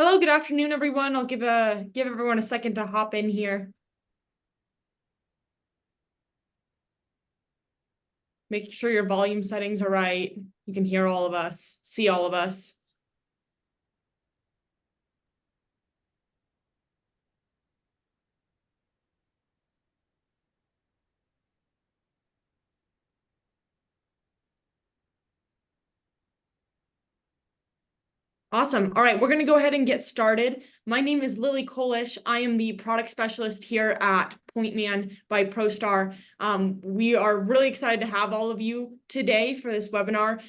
Hello, good afternoon, everyone. I'll give everyone a second to hop in here. Make sure your volume settings are right. You can hear all of us, see all of us. Awesome. All right, we're going to go ahead and get started. My name is Lily Kolish. I am the product specialist here at PointMan by ProStar. We are really excited to have all of you today for this webinar.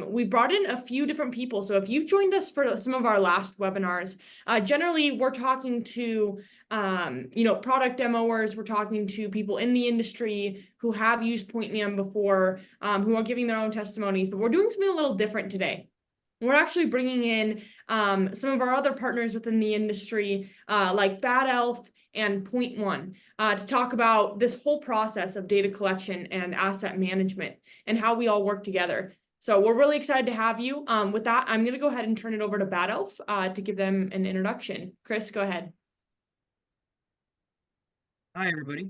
We've brought in a few different people. So if you've joined us for some of our last webinars, generally we're talking to product demoers. We're talking to people in the industry who have used PointMan before, who are giving their own testimonies. But we're doing something a little different today. We're actually bringing in some of our other partners within the industry, like Bad Elf and PointMan, to talk about this whole process of data collection and asset management and how we all work together. So we're really excited to have you. With that, I'm going to go ahead and turn it over to Bad Elf to give them an introduction. Chris, go ahead. Hi, everybody.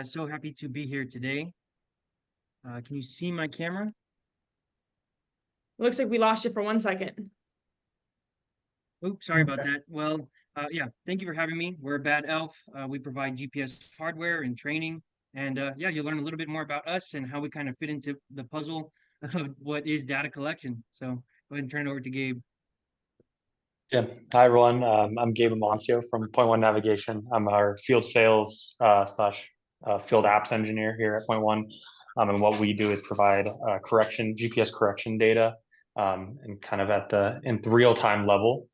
So happy to be here today. Can you see my camera? Looks like we lost you for 1 second. Oops, sorry about that. Well, yeah, thank you for having me. We're Bad Elf. We provide GPS hardware and training. And yeah, you'll learn a little bit more about us and how we kind of fit into the puzzle of what is data collection. So go ahead and turn it over to Gabe. Yeah. Hi, everyone. I'm Gabe Amancio from PointMan Navigation. I'm our field sales slash field apps engineer here at PointMan. And what we do is provide GPS correction data, and kind of at the real-time level.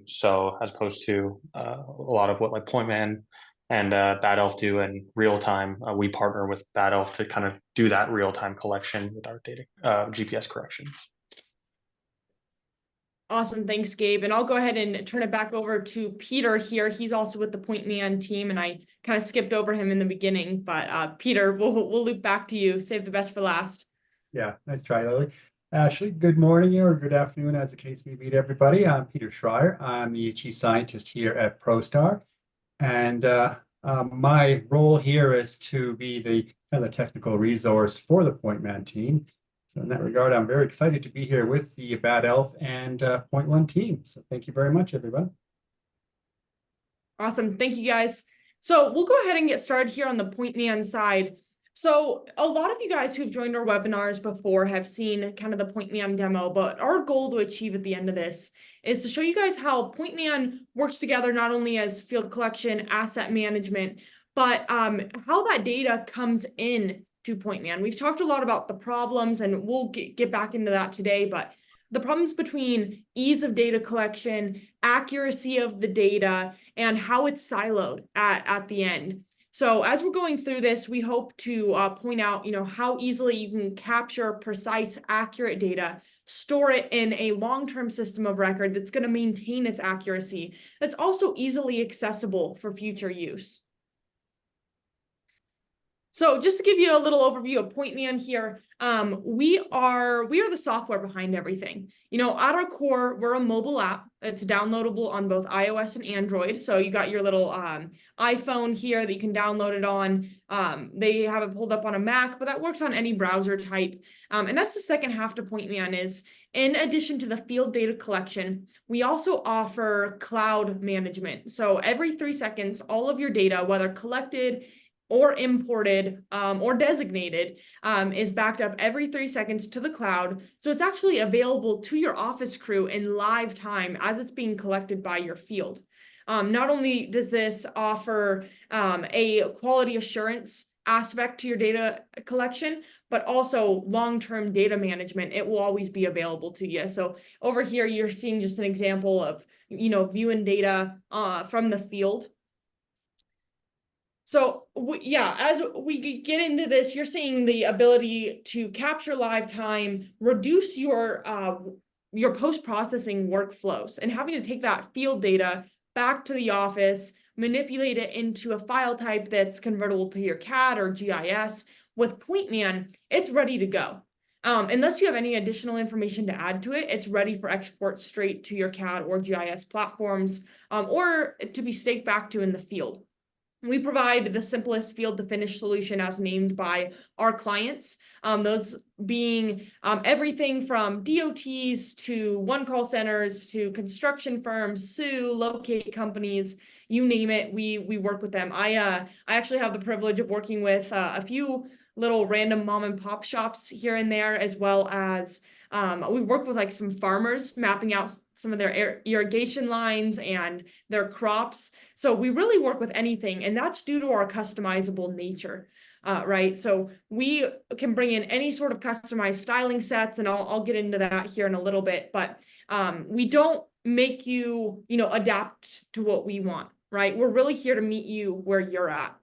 So as opposed to a lot of what like PointMan and Bad Elf do in real time, we partner with Bad Elf to kind of do that real-time collection with our data GPS corrections. Awesome. Thanks, Gabe. And I'll go ahead and turn it back over to Peter here. He's also with the PointMan team, and I kind of skipped over him in the beginning. But Peter, we'll loop back to you. Save the best for last. Yeah, nice try, Lily. Ashley, good morning or good afternoon, as the case may be to everybody. I'm Peter Schreier. I'm the Chief Scientist here at ProStar. And my role here is to be the kind of technical resource for the PointMan team. So in that regard, I'm very excited to be here with the Bad Elf and PointMan team. So thank you very much, everyone. Awesome. Thank you, guys. So we'll go ahead and get started here on the PointMan side. So a lot of you guys who've joined our webinars before have seen kind of the PointMan demo, but our goal to achieve at the end of this is to show you guys how PointMan works together not only as field collection, asset management, but how that data comes in to PointMan. We've talked a lot about the problems, and we'll get back into that today, but the problems between ease of data collection, accuracy of the data, and how it's siloed at the end. So as we're going through this, we hope to point out, how easily you can capture precise, accurate data, store it in a long-term system of record that's going to maintain its accuracy, that's also easily accessible for future use. So just to give you a little overview of PointMan here, we are the software behind everything. At our core, we're a mobile app. It's downloadable on both iOS and Android. So you got your little iPhone here that you can download it on. They have it pulled up on a Mac, but that works on any browser type. And that's the second half to PointMan is, in addition to the field data collection, we also offer cloud management. So every 3 seconds, all of your data, whether collected or imported or designated, is backed up every 3 seconds to the cloud. So it's actually available to your office crew in live time as it's being collected by your field. Not only does this offer a quality assurance aspect to your data collection, but also long-term data management. It will always be available to you. So over here, you're seeing just an example of, viewing data from the field. So as we get into this, you're seeing the ability to capture live time, reduce your post-processing workflows, and having to take that field data back to the office, manipulate it into a file type that's convertible to your CAD or GIS. With PointMan, it's ready to go. Unless you have any additional information to add to it, it's ready for export straight to your CAD or GIS platforms, or to be staked back to in the field. We provide the simplest field to finish solution as named by our clients, those being everything from DOTs to one call centers to construction firms, sue, locate companies, you name it, we work with them. I actually have the privilege of working with a few little random mom and pop shops here and there, as well as we work with like some farmers mapping out some of their irrigation lines and their crops. So we really work with anything, and that's due to our customizable nature, right? So we can bring in any sort of customized styling sets, and I'll get into that here in a little bit, but we don't make you, adapt to what we want, right? We're really here to meet you where you're at.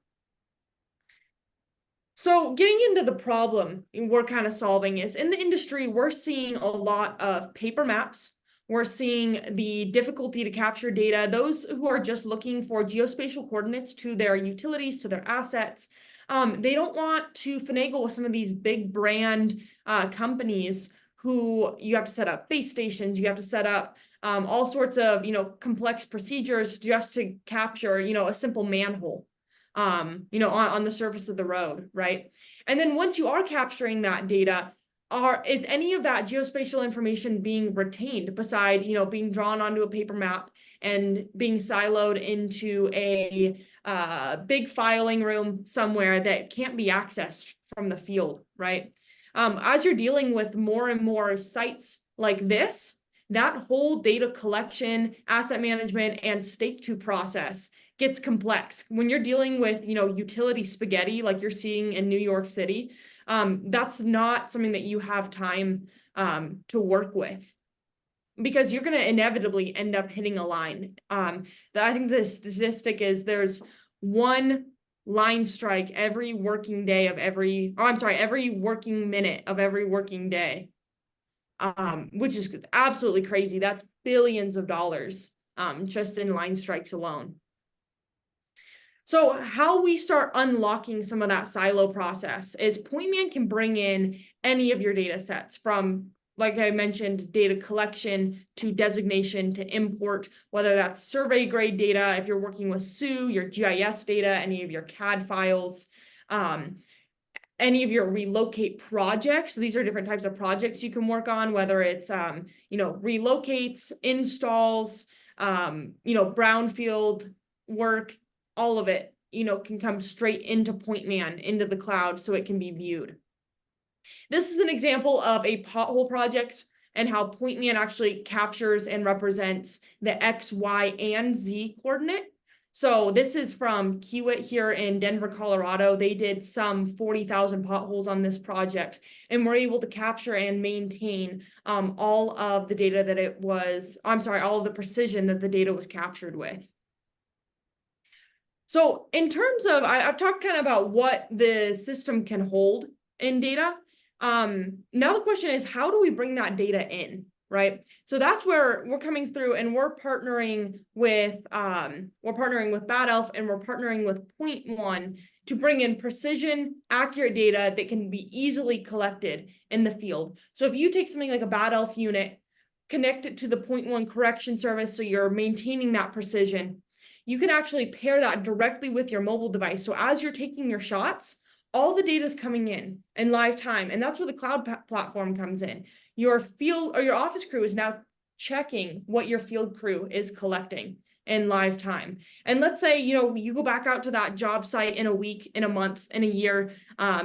So getting into the problem we're kind of solving is in the industry, we're seeing a lot of paper maps. We're seeing the difficulty to capture data. Those who are just looking for geospatial coordinates to their utilities, to their assets, they don't want to finagle with some of these big brand companies who you have to set up base stations, you have to set up all sorts of, complex procedures just to capture, a simple manhole. On the surface of the road, right? And then once you are capturing that data, is any of that geospatial information being retained beside, being drawn onto a paper map and being siloed into a big filing room somewhere that can't be accessed from the field, right? As you're dealing with more and more sites like this, that whole data collection, asset management, and stake to process gets complex. When you're dealing with, utility spaghetti like you're seeing in New York City, that's not something that you have time to work with, because you're going to inevitably end up hitting a line. I think the statistic is there's one line strike every working minute of every working day, which is absolutely crazy. That's billions of dollars just in line strikes alone. So how we start unlocking some of that silo process is PointMan can bring in any of your data sets, from, like I mentioned, data collection to designation to import, whether that's survey grade data, if you're working with SUE, your GIS data, any of your CAD files, any of your relocate projects. These are different types of projects you can work on, whether it's, relocates, installs, brownfield work. All of it, can come straight into PointMan, into the cloud, so it can be viewed. This is an example of a pothole project and how PointMan actually captures and represents the X, Y, and Z coordinate. So this is from Kiewit here in Denver, Colorado. They did some 40,000 potholes on this project, and were able to capture and maintain all of the data that all of the precision that the data was captured with. So in terms of, I've talked kind of about what the system can hold in data. Now the question is, how do we bring that data in, right? So that's where we're coming through, and we're partnering with Bad Elf, and we're partnering with PointMan to bring in precision, accurate data that can be easily collected in the field. So if you take something like a Bad Elf unit, connect it to the PointMan correction service, so you're maintaining that precision, you can actually pair that directly with your mobile device. So as you're taking your shots, all the data is coming in live time. And that's where the cloud platform comes in. Your field or your office crew is now checking what your field crew is collecting in live time. And let's say, you go back out to that job site in a week, in a month, in a year,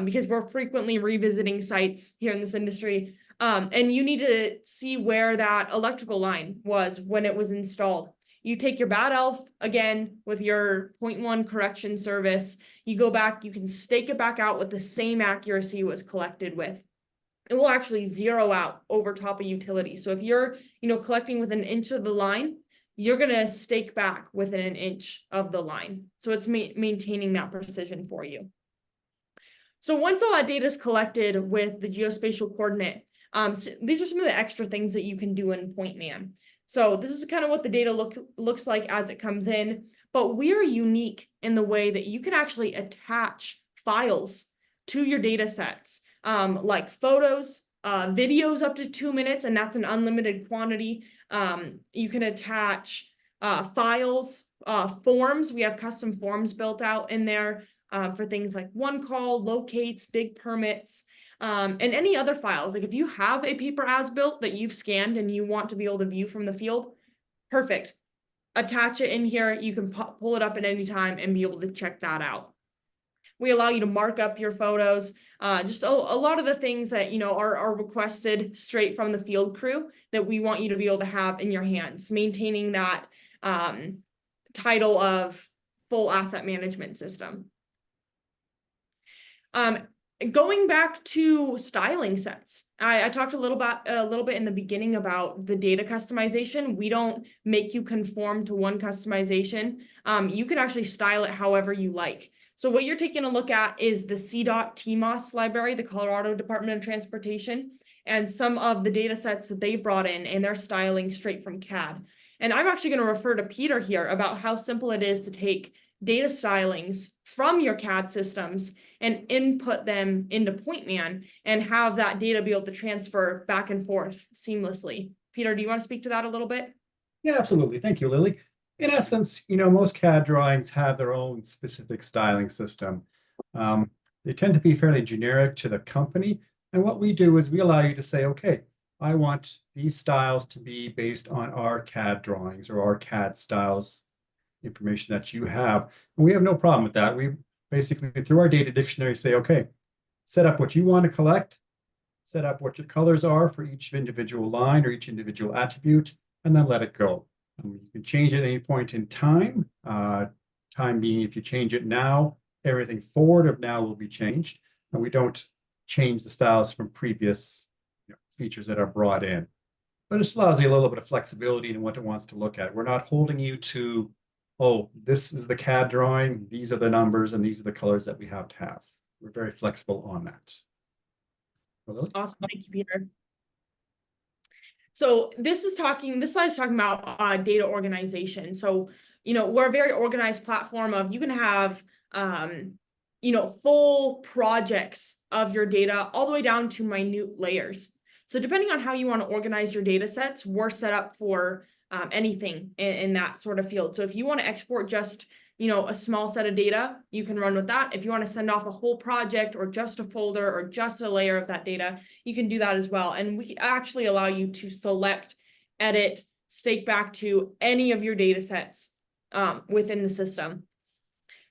because we're frequently revisiting sites here in this industry. And you need to see where that electrical line was when it was installed. You take your Bad Elf, again, with your PointMan correction service, you go back, you can stake it back out with the same accuracy it was collected with. It will actually zero out over top of utility. So if you're, collecting within an inch of the line, you're going to stake back within an inch of the line. So it's maintaining that precision for you. So once all that data is collected with the geospatial coordinate, so these are some of the extra things that you can do in PointMan. So this is kind of what the data looks like as it comes in, but we're unique in the way that you can actually attach files to your data sets, like photos, videos up to 2 minutes, and that's an unlimited quantity. You can attach files, forms. We have custom forms built out in there for things like one call, locates, dig permits, and any other files. Like if you have a paper as-built that you've scanned and you want to be able to view from the field, perfect. Attach it in here. You can pull it up at any time and be able to check that out. We allow you to mark up your photos, just a lot of the things that, you know, are requested straight from the field crew that we want you to be able to have in your hands, maintaining that title of full asset management system. Going back to styling sets, I talked a little bit in the beginning about the data customization. We don't make you conform to one customization. You can actually style it however you like. So what you're taking a look at is the CDOT TMOS library, the Colorado Department of Transportation, and some of the data sets that they brought in, and they're styling straight from CAD. And I'm actually going to refer to Peter here about how simple it is to take data stylings from your CAD systems and input them into PointMan and have that data be able to transfer back and forth seamlessly. Peter, do you want to speak to that a little bit? Yeah, absolutely. Thank you, Lily. In essence, you know, most CAD drawings have their own specific styling system. They tend to be fairly generic to the company. And what we do is we allow you to say, okay, I want these styles to be based on our CAD drawings or our CAD styles information that you have. And we have no problem with that. We basically, through our data dictionary, say, okay, set up what you want to collect, set up what your colors are for each individual line or each individual attribute, and then let it go. You can change it at any point in time. Time being, if you change it now, everything forward of now will be changed. And we don't change the styles from previous features that are brought in. But it just allows you a little bit of flexibility in what it wants to look at. We're not holding you to, oh, this is the CAD drawing, these are the numbers, and these are the colors that we have to have. We're very flexible on that. Awesome. Thank you, Peter. So this slide is talking about data organization. So, you know, we're a very organized platform of, you can have, you know, full projects of your data all the way down to minute layers. So depending on how you want to organize your data sets, we're set up for anything in that sort of field. So if you want to export just, you know, a small set of data, you can run with that. If you want to send off a whole project or just a folder or just a layer of that data, you can do that as well. And we actually allow you to select, edit, stake back to any of your data sets within the system.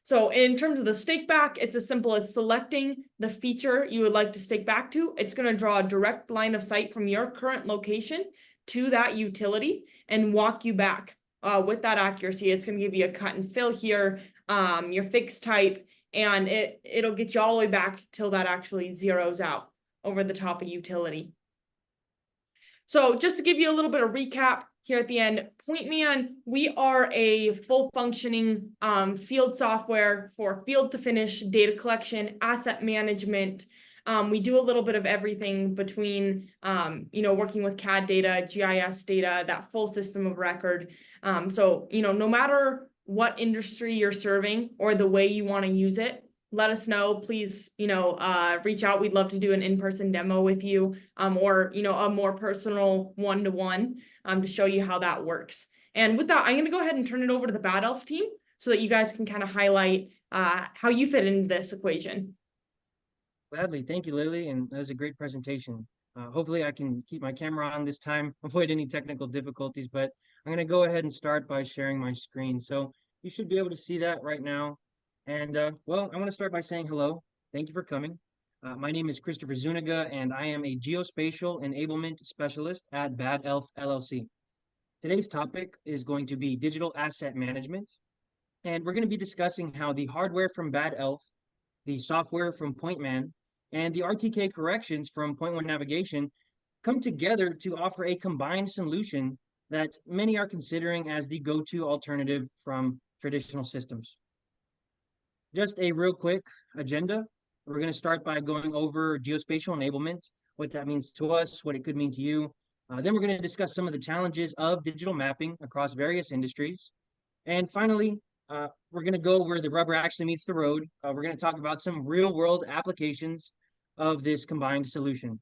So in terms of the stake back, it's as simple as selecting the feature you would like to stake back to. It's going to draw a direct line of sight from your current location to that utility and walk you back with that accuracy. It's going to give you a cut and fill here, your fixed type, and it'll get you all the way back till that actually zeroes out over the top of utility. So just to give you a little bit of recap here at the end, PointMan, we are a full functioning field software for field to finish data collection, asset management. We do a little bit of everything between, you know, working with CAD data, GIS data, that full system of record. So, you know, no matter what industry you're serving or the way you want to use it, let us know. Please, you know, reach out. We'd love to do an in-person demo with you, or, you know, a more personal one-to-one to show you how that works. And with that, I'm going to go ahead and turn it over to the Bad Elf team so that you guys can kind of highlight how you fit into this equation. Gladly. Thank you, Lily. And that was a great presentation. Hopefully I can keep my camera on this time, avoid any technical difficulties, but I'm going to go ahead and start by sharing my screen. So you should be able to see that right now. And well, I want to start by saying hello. Thank you for coming. My name is Christopher Zuniga, and I am a geospatial enablement specialist at Bad Elf LLC. Today's topic is going to be digital asset management. And we're going to be discussing how the hardware from Bad Elf, the software from PointMan, and the RTK corrections from PointOne Navigation come together to offer a combined solution that many are considering as the go-to alternative from traditional systems. Just a real quick agenda. We're going to start by going over geospatial enablement, what that means to us, what it could mean to you. Then we're going to discuss some of the challenges of digital mapping across various industries. And finally, we're going to go where the rubber actually meets the road. We're going to talk about some real-world applications of this combined solution.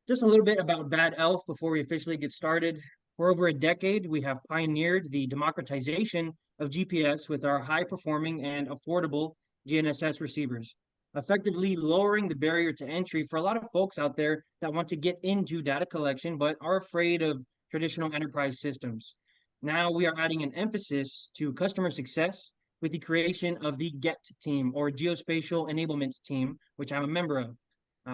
Just a little bit about Bad Elf before we officially get started. For over a decade, we have pioneered the democratization of GPS with our high-performing and affordable GNSS receivers, effectively lowering the barrier to entry for a lot of folks out there that want to get into data collection but are afraid of traditional enterprise systems. Now we are adding an emphasis to customer success with the creation of the GET team, or Geospatial Enablement team, which I'm a member of.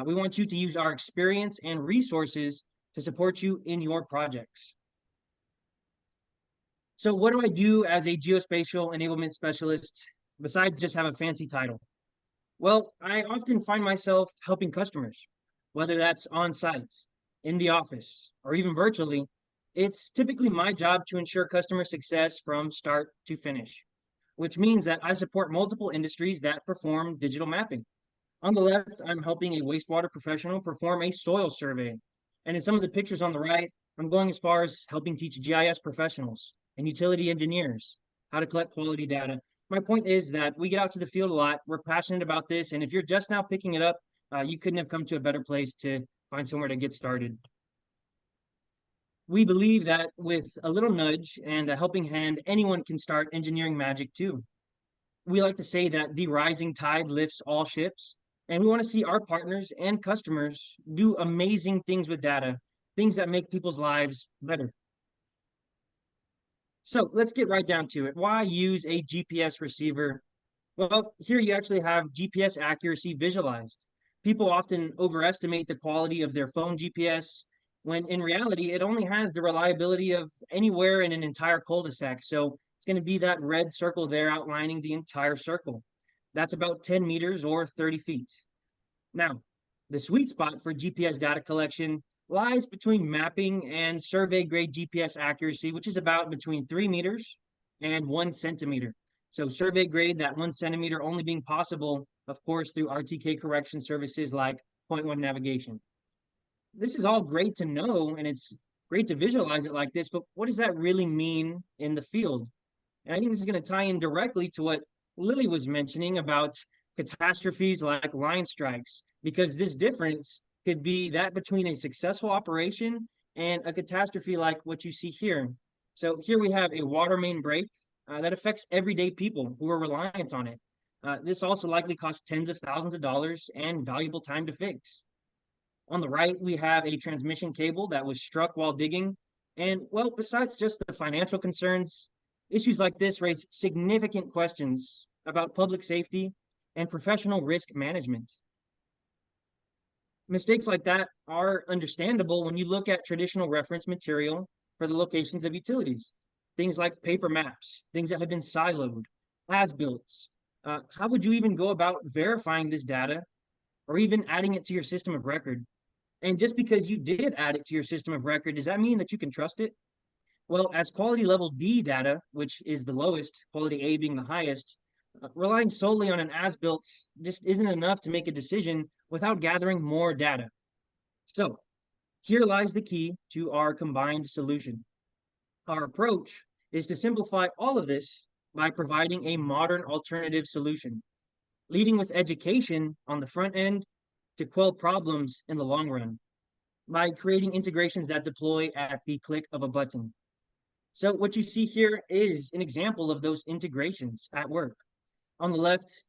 We want you to use our experience and resources to support you in your projects. So what do I do as a geospatial enablement specialist besides just have a fancy title? Well, I often find myself helping customers, whether that's on site, in the office, or even virtually. It's typically my job to ensure customer success from start to finish, which means that I support multiple industries that perform digital mapping. On the left, I'm helping a wastewater professional perform a soil survey. And in some of the pictures on the right, I'm going as far as helping teach GIS professionals and utility engineers how to collect quality data. My point is that we get out to the field a lot. We're passionate about this. And if you're just now picking it up, you couldn't have come to a better place to find somewhere to get started. We believe that with a little nudge and a helping hand, anyone can start engineering magic too. We like to say that the rising tide lifts all ships. And we want to see our partners and customers do amazing things with data, things that make people's lives better. So let's get right down to it. Why use a GPS receiver? Well, here you actually have GPS accuracy visualized. People often overestimate the quality of their phone GPS, when in reality, it only has the reliability of anywhere in an entire cul-de-sac. So it's going to be that red circle there outlining the entire circle. That's about 10 meters or 30 feet. Now, the sweet spot for GPS data collection lies between mapping and survey grade GPS accuracy, which is about between 3 meters and 1 centimeter. So survey grade, that 1 centimeter only being possible, of course, through RTK correction services like PointMan navigation. This is all great to know, and it's great to visualize it like this, but what does that really mean in the field? And I think this is going to tie in directly to what Lily was mentioning about catastrophes like line strikes, because this difference could be that between a successful operation and a catastrophe like what you see here. So here we have a water main break that affects everyday people who are reliant on it. This also likely costs tens of thousands of dollars and valuable time to fix. On the right, we have a transmission cable that was struck while digging. And well, besides just the financial concerns, issues like this raise significant questions about public safety and professional risk management. Mistakes like that are understandable when you look at traditional reference material for the locations of utilities. Things like paper maps, things that have been siloed, as-builts. How would you even go about verifying this data or even adding it to your system of record? And just because you did add it to your system of record, does that mean that you can trust it? Well, as quality level D data, which is the lowest, quality A being the highest, relying solely on an as-built just isn't enough to make a decision without gathering more data. So here lies the key to our combined solution. Our approach is to simplify all of this by providing a modern alternative solution, leading with education on the front end to quell problems in the long run by creating integrations that deploy at the click of a button. So what you see here is an example of those integrations at work. On the left,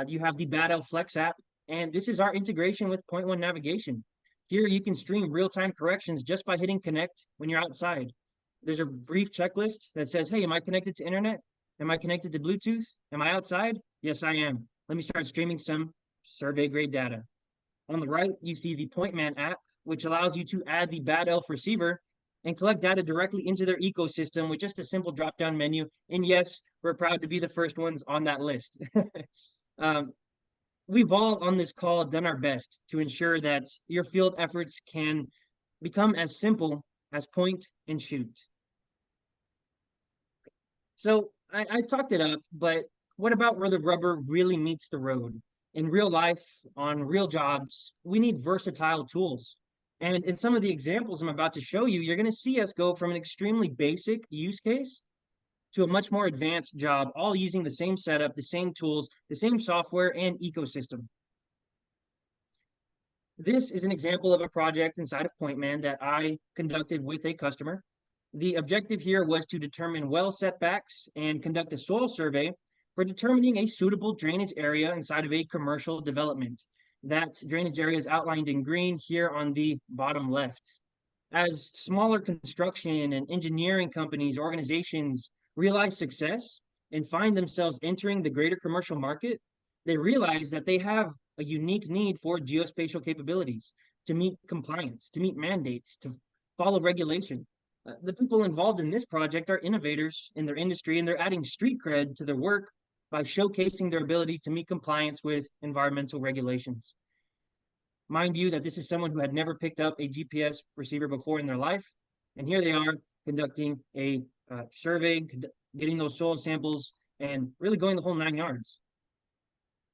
you have the Bad Elf Flex app, and this is our integration with PointMan navigation. Here you can stream real-time corrections just by hitting connect when you're outside. There's a brief checklist that says, hey, am I connected to internet? Am I connected to Bluetooth? Am I outside? Yes, I am. Let me start streaming some survey grade data. On the right, you see the PointMan app, which allows you to add the Bad Elf receiver and collect data directly into their ecosystem with just a simple drop-down menu. And yes, we're proud to be the first ones on that list. We've all on this call done our best to ensure that your field efforts can become as simple as point and shoot. So I've talked it up, but what about where the rubber really meets the road? In real life, on real jobs, we need versatile tools. And in some of the examples I'm about to show you, you're going to see us go from an extremely basic use case to a much more advanced job, all using the same setup, the same tools, the same software and ecosystem. This is an example of a project inside of PointMan that I conducted with a customer. The objective here was to determine well setbacks and conduct a soil survey for determining a suitable drainage area inside of a commercial development. That drainage area is outlined in green here on the bottom left. As smaller construction and engineering companies, organizations realize success and find themselves entering the greater commercial market, they realize that they have a unique need for geospatial capabilities to meet compliance, to meet mandates, to follow regulation. The people involved in this project are innovators in their industry, and they're adding street cred to their work by showcasing their ability to meet compliance with environmental regulations. Mind you that this is someone who had never picked up a GPS receiver before in their life, and here they are conducting a survey, getting those soil samples, and really going the whole 9 yards.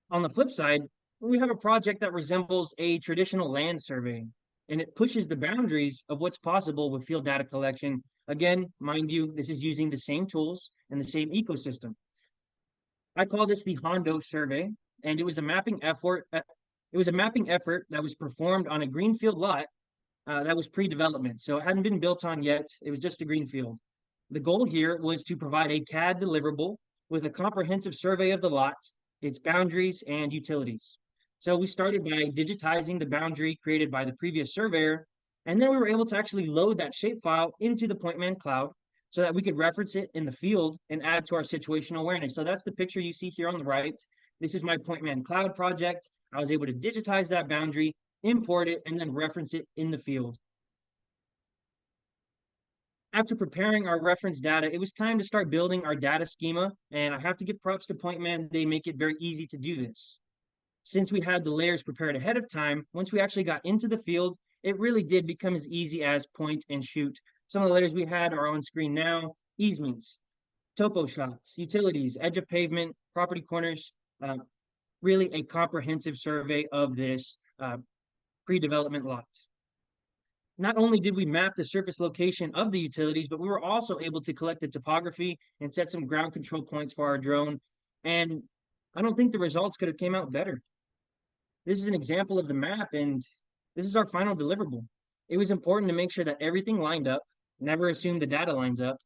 On the flip side, we have a project that resembles a traditional land survey, and it pushes the boundaries of what's possible with field data collection. Again, mind you, this is using the same tools and the same ecosystem. I call this the Hondo survey, and it was a mapping effort. It was a mapping effort that was performed on a greenfield lot that was pre-development, so it hadn't been built on yet. It was just a greenfield. The goal here was to provide a CAD deliverable with a comprehensive survey of the lot, its boundaries, and utilities. So we started by digitizing the boundary created by the previous surveyor, and then we were able to actually load that shapefile into the PointMan cloud so that we could reference it in the field and add to our situational awareness. So that's the picture you see here on the right. This is my PointMan cloud project. I was able to digitize that boundary, import it, and then reference it in the field. After preparing our reference data, it was time to start building our data schema, and I have to give props to PointMan. They make it very easy to do this. Since we had the layers prepared ahead of time, once we actually got into the field, it really did become as easy as point and shoot. Some of the layers we had are on screen now: easements, topo shots, utilities, edge of pavement, property corners, really a comprehensive survey of this pre-development lot. Not only did we map the surface location of the utilities, but we were also able to collect the topography and set some ground control points for our drone. And I don't think the results could have came out better. This is an example of the map, and this is our final deliverable. It was important to make sure that everything lined up, never assume the data lines up.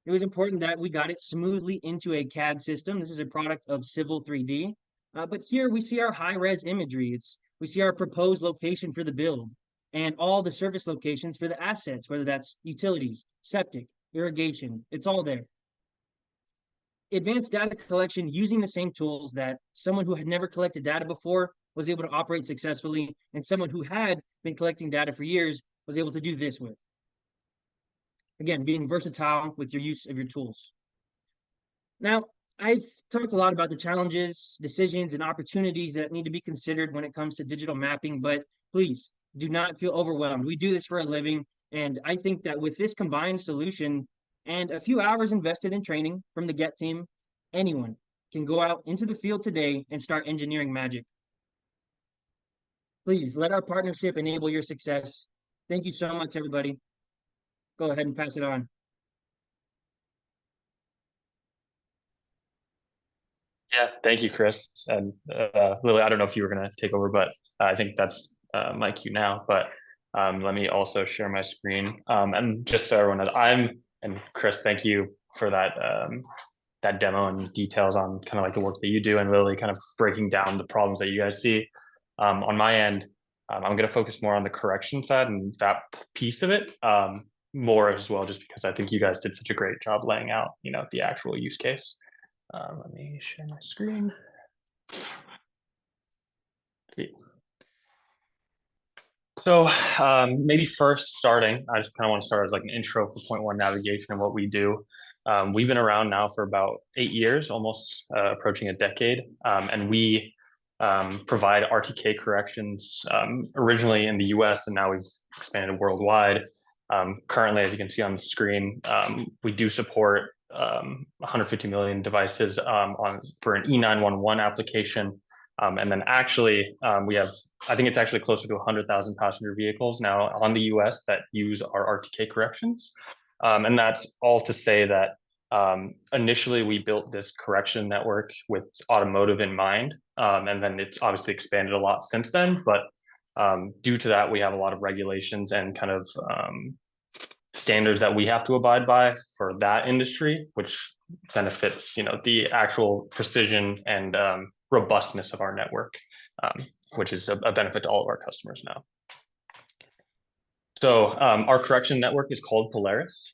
It was important that we got it smoothly into a CAD system. This is a product of Civil 3D. But here we see our high-res imagery. We see our proposed location for the build and all the surface locations for the assets, whether that's utilities, septic, irrigation, it's all there. Advanced data collection using the same tools that someone who had never collected data before was able to operate successfully, and someone who had been collecting data for years was able to do this with. Again, being versatile with your use of your tools. Now, I've talked a lot about the challenges, decisions, and opportunities that need to be considered when it comes to digital mapping, but please do not feel overwhelmed. We do this for a living, and I think that with this combined solution and a few hours invested in training from the GET team, anyone can go out into the field today and start engineering magic. Please let our partnership enable your success. Thank you so much, everybody. Go ahead and pass it on. Yeah, thank you, Chris. And Lily, I don't know if you were going to take over, but I think that's my cue now. But let me also share my screen. And just so everyone knows, and Chris, thank you for that that demo and details on kind of like the work that you do, and really kind of breaking down the problems that you guys see. On my end, I'm going to focus more on the correction side and that piece of it more as well, just because I think you guys did such a great job laying out, the actual use case. Let me share my screen. So maybe first starting, I just kind of want to start as like an intro for PointMan navigation and what we do. We've been around now for about 8 years, almost approaching a decade, and we provide RTK corrections originally in the US, and now we've expanded worldwide. Currently, as you can see on the screen, we do support 150 million devices for an E911 application. And then actually, we have, I think it's actually closer to 100,000 passenger vehicles now on the US that use our RTK corrections. And that's all to say that initially we built this correction network with automotive in mind. And then it's obviously expanded a lot since then. But Due to that, we have a lot of regulations and kind of standards that we have to abide by for that industry, which benefits, the actual precision and robustness of our network, which is a benefit to all of our customers now. So our correction network is called Polaris.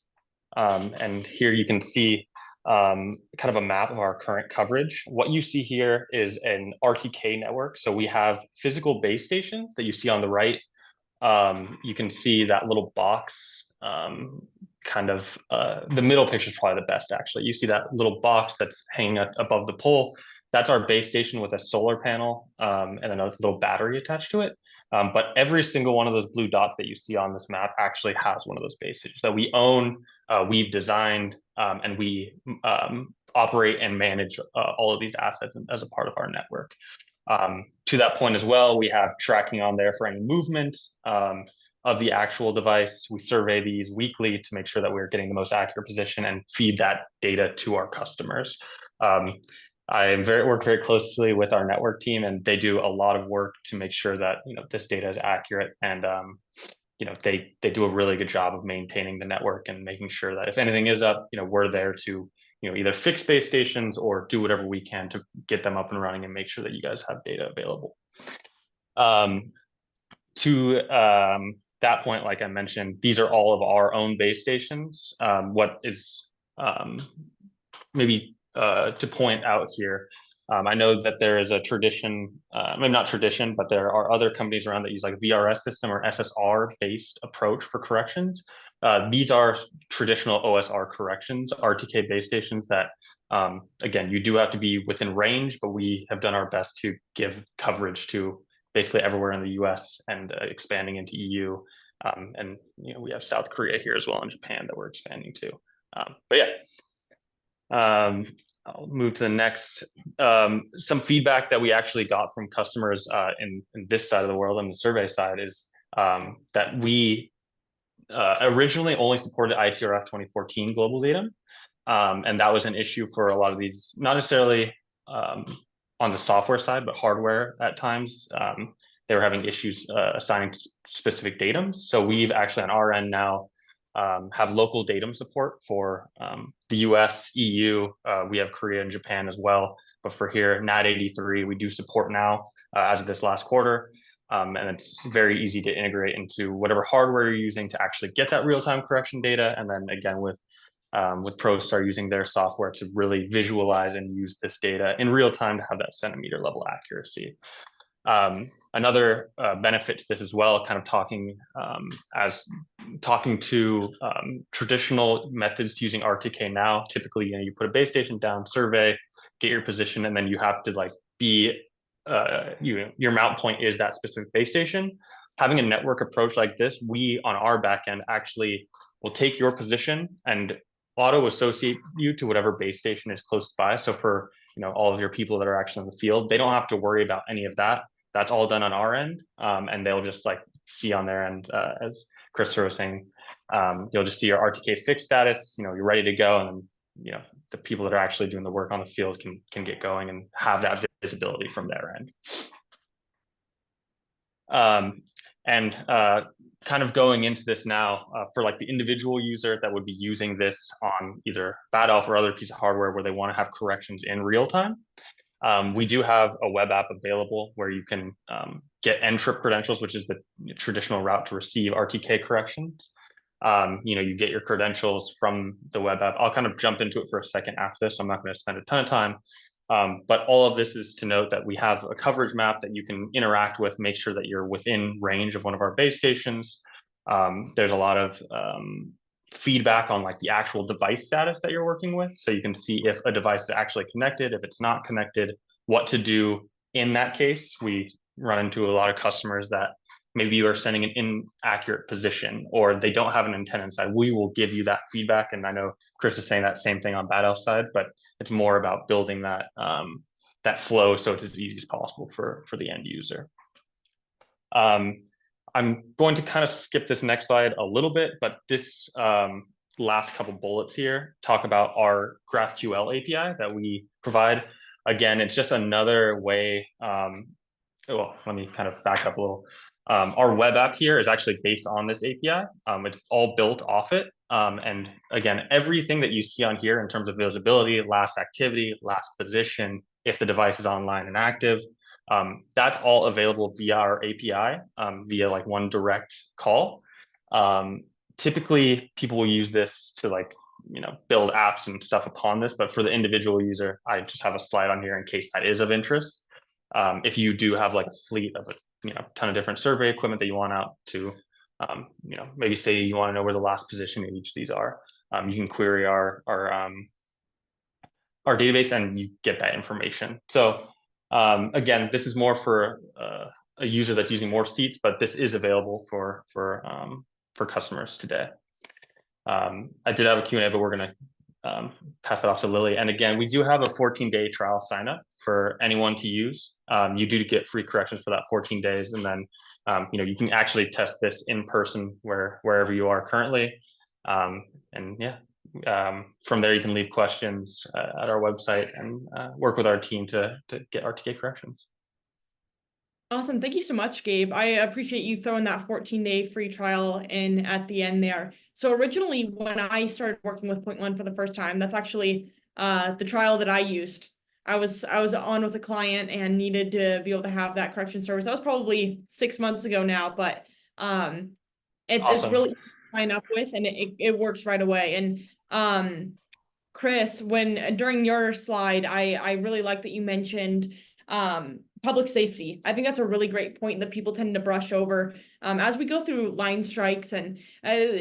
And here you can see kind of a map of our current coverage. What you see here is an RTK network. So we have physical base stations that you see on the right. You can see that little box, the middle picture is probably the best, actually. You see that little box that's hanging above the pole. That's our base station with a solar panel and then a little battery attached to it. But every single one of those blue dots that you see on this map actually has one of those base stations that we own, we've designed, and we operate and manage all of these assets as a part of our network. To that point as well, we have tracking on there for any movement of the actual device. We survey these weekly to make sure that we're getting the most accurate position and feed that data to our customers. I work very closely with our network team, and they do a lot of work to make sure that this data is accurate, and they do a really good job of maintaining the network and making sure that if anything is up, we're there to either fix base stations or do whatever we can to get them up and running and make sure that you guys have data available. To that point, like I mentioned, these are all of our own base stations. What is maybe to point out here, I know that there is a tradition, maybe not tradition, but there are other companies around that use like VRS system or SSR based approach for corrections. These are traditional OSR corrections, RTK base stations that, again, you do have to be within range, but we have done our best to give coverage to basically everywhere in the US and expanding into EU. And we have South Korea here as well, and Japan that we're expanding to. But yeah. I'll move to the next. Some feedback that we actually got from customers in this side of the world, on the survey side, is that we originally only supported ITRF 2014 global datum. And that was an issue for a lot of these, not necessarily on the software side, but hardware at times. They were having issues assigning specific datums. So we've actually on our end now have local datum support for the US, EU, we have Korea and Japan as well. But for here, NAT83, we do support now as of this last quarter. And it's very easy to integrate into whatever hardware you're using to actually get that real-time correction data. And then again, with ProStar using their software to really visualize and use this data in real time to have that centimeter level accuracy. Another benefit to this as well, kind of talking to traditional methods to using RTK now. Typically, you put a base station down, survey, get your position, and then you have to your mount point is that specific base station. Having a network approach like this, we on our back end actually will take your position and auto associate you to whatever base station is close by. So for all of your people that are actually in the field, they don't have to worry about any of that. That's all done on our end, and they'll just see on their end, as Christopher was saying, you'll just see your RTK fixed status. You're ready to go, and then the people that are actually doing the work on the field can get going and have that visibility from their end. And kind of going into this now for the individual user that would be using this on either Bad Elf or other piece of hardware where they want to have corrections in real time. We do have a web app available where you can get NTRIP credentials, which is the traditional route to receive RTK corrections. You get your credentials from the web app. I'll kind of jump into it for a second after this, so I'm not going to spend a ton of time. But all of this is to note that we have a coverage map that you can interact with, make sure that you're within range of one of our base stations. There's a lot of feedback on the actual device status that you're working with. So you can see if a device is actually connected, if it's not connected, what to do in that case. We run into a lot of customers that maybe you are sending an inaccurate position or they don't have an antenna inside. We will give you that feedback. And I know Chris is saying that same thing on Bad Elf side, but it's more about building that that flow so it's as easy as possible for the end user. I'm going to kind of skip this next slide a little bit, but this last couple bullets here talk about our GraphQL API that we provide. Again, it's just another way. Well, let me kind of back up a little. Our web app here is actually based on this API. It's all built off it. And again, everything that you see on here in terms of visibility, last activity, last position, if the device is online and active, that's all available via our API, via like one direct call. Typically, people will use this to like, build apps and stuff upon this, but for the individual user, I just have a slide on here in case that is of interest. If you do have like a fleet of a ton of different survey equipment that you want out to, maybe say you want to know where the last position in each of these are, you can query our database and you get that information. So again, this is more for a user that's using more seats, but this is available for customers today. I did have a Q&A, but we're going to pass that off to Lily. And again, we do have a 14-day trial sign up for anyone to use. You do get free corrections for that 14 days. And then, you can actually test this in person wherever you are currently. And yeah, from there, you can leave questions at our website and work with our team to get RTK corrections. Awesome. Thank you so much, Gabe. I appreciate you throwing that 14-day free trial in at the end there. So originally, when I started working with PointMan for the first time, that's actually the trial that I used. I was on with a client and needed to be able to have that correction service. That was probably 6 months ago now, but it's Awesome. really easy to sign up with, and it works right away. And Chris, during your slide, I really like that you mentioned public safety. I think that's a really great point that people tend to brush over as we go through line strikes, and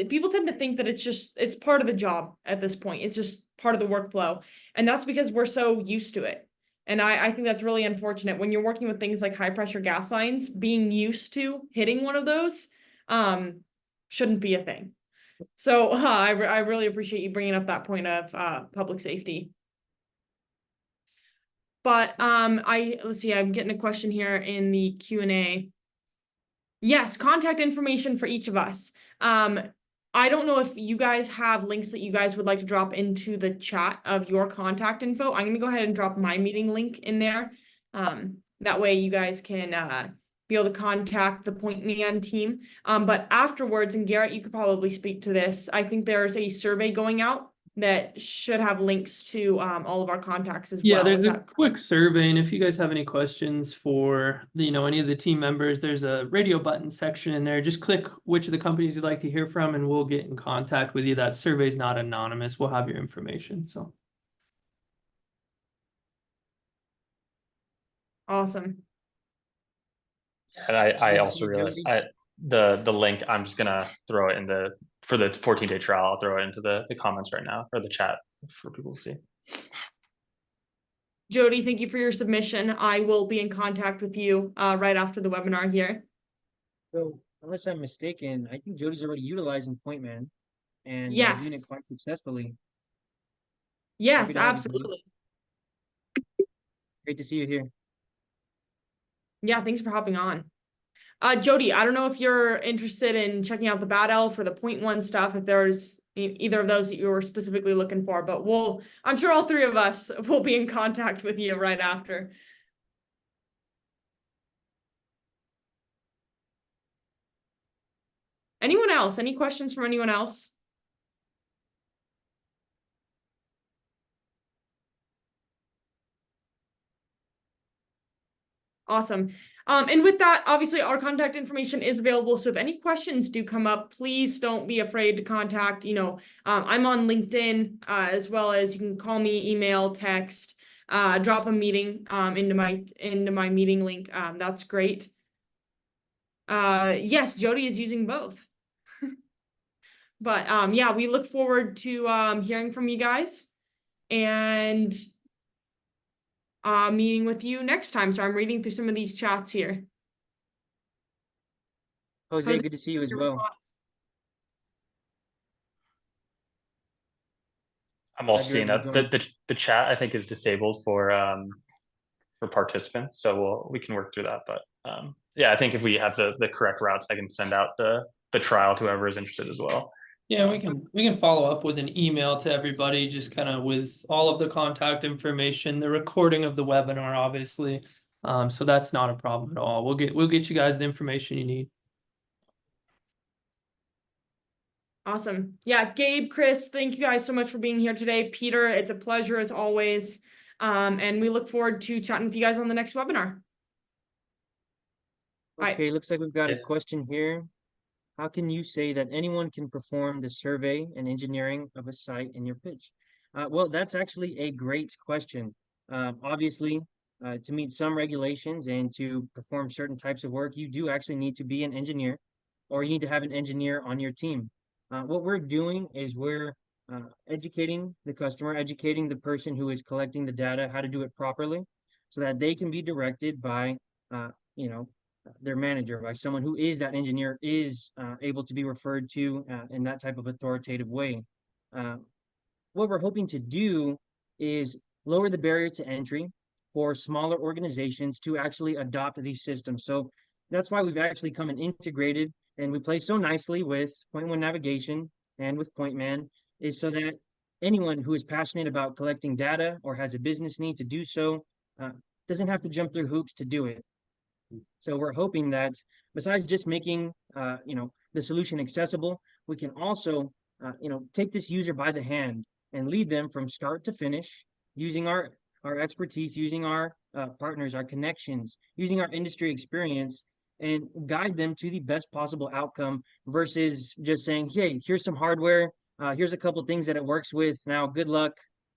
people tend to think that it's part of the job at this point. It's just part of the workflow. And that's because we're so used to it. And I think that's really unfortunate when you're working with things like high pressure gas lines. Being used to hitting one of those shouldn't be a thing. So I really appreciate you bringing up that point of public safety. But let's see, I'm getting a question here in the Q&A. Yes, contact information for each of us. I don't know if you guys have links that you guys would like to drop into the chat of your contact info. I'm going to go ahead and drop my meeting link in there. That way you guys can be able to contact the PointMan team. But afterwards, and Garrett, you could probably speak to this, I think there's a survey going out that should have links to all of our contacts as well. Yeah, there's a quick survey, and if you guys have any questions for any of the team members, there's a radio button section in there. Just click which of the companies you'd like to hear from, and we'll get in contact with you. That survey is not anonymous. We'll have your information. So awesome. And I also realized the link, I'm just gonna throw it for the 14-day trial. I'll throw it into the comments right now, or the chat for people to see. Jody, thank you for your submission. I will be in contact with you right after the webinar here. So unless I'm mistaken, I think Jody's already utilizing PointMan and yes, doing it quite successfully. Yes, absolutely. Great to see you here. Yeah, thanks for hopping on. Jody, I don't know if you're interested in checking out the Bad Elf or the PointMan stuff, if there's either of those that you were specifically looking for, but I'm sure all three of us will be in contact with you right after. Anyone else? Any questions from anyone else? Awesome. And with that, obviously our contact information is available. So if any questions do come up, please don't be afraid to contact, I'm on LinkedIn, as well as you can call me, email, text, drop a meeting, into my meeting link. That's great. Yes, Jody is using both. But yeah, we look forward to hearing from you guys and meeting with you next time. So I'm reading through some of these chats here. Jose, good to see you as well. I'm also seeing that the chat, I think, is disabled for participants, so we can work through that. But yeah, I think if we have the correct routes, I can send out the trial to whoever is interested as well. yeah, we can follow up with an email to everybody, just kind of with all of the contact information, the recording of the webinar, obviously. So that's not a problem at all. We'll get you guys the information you need. Awesome. Yeah, Gabe, Chris, thank you guys so much for being here today. Peter, it's a pleasure as always. And we look forward to chatting with you guys on the next webinar. Right. Okay, looks like we've got a Yeah. question here. How can you say that anyone can perform the survey and engineering of a site in your pitch? Well, that's actually a great question. Obviously, to meet some regulations and to perform certain types of work, you do actually need to be an engineer, or you need to have an engineer on your team. What we're doing is we're educating the customer, educating the person who is collecting the data, how to do it properly, so that they can be directed by, you know, their manager, by someone who is that engineer, is able to be referred to in that type of authoritative way. Uh, what we're hoping to do is lower the barrier to entry for smaller organizations to actually adopt these systems. So that's why we've actually come and integrated, and we play so nicely with PointMan Navigation and with PointMan, is so that anyone who is passionate about collecting data or has a business need to do so doesn't have to jump through hoops to do it. So we're hoping that besides just making the solution accessible, we can also take this user by the hand and lead them from start to finish using our expertise, using our partners, our connections, using our industry experience, and guide them to the best possible outcome versus just saying, hey, here's some hardware, here's a couple things that it works with. Now, good luck.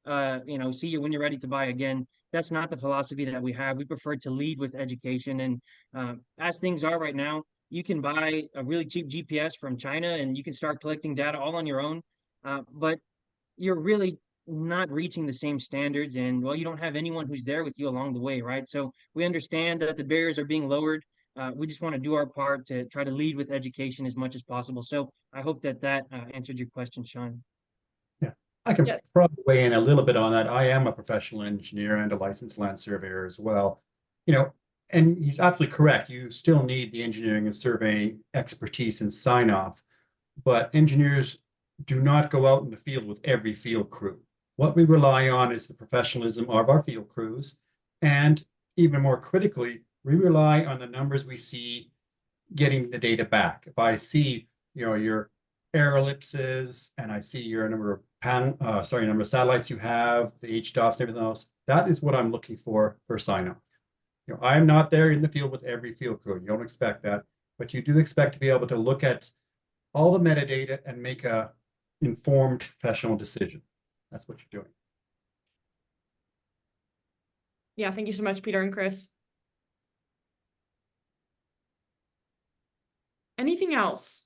See you when you're ready to buy again. That's not the philosophy that we have. We prefer to lead with education. And as things are right now, you can buy a really cheap GPS from China and you can start collecting data all on your own. But you're really not reaching the same standards. And well, you don't have anyone who's there with you along the way, right? So we understand that the barriers are being lowered. We just want to do our part to try to lead with education as much as possible. So I hope that answered your question, Sean. I can Yes. probably weigh in a little bit on that. I am a professional engineer and a licensed land surveyor as well. And he's absolutely correct. You still need the engineering and surveying expertise and sign off, but engineers do not go out in the field with every field crew. What we rely on is the professionalism of our field crews. And even more critically, we rely on the numbers we see getting the data back. If I see, your air ellipses and I see your number of number of satellites you have, the HDOFs and everything else, that is what I'm looking for sign off. I'm not there in the field with every field crew. You don't expect that, but you do expect to be able to look at all the metadata and make a informed professional decision. That's what you're doing. Yeah, thank you so much, Peter and Chris. Anything else?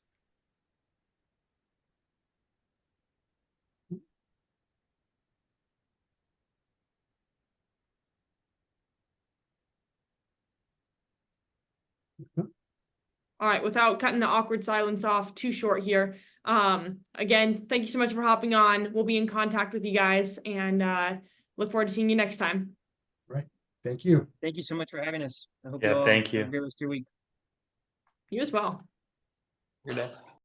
All right, without cutting the awkward silence off too short here. Again, thank you so much for hopping on. We'll be in contact with you guys and look forward to seeing you next time. Right. Thank you. Thank you so much for having us. I hope Yeah, you all thank you. have a great rest of your week. You as well. Good day.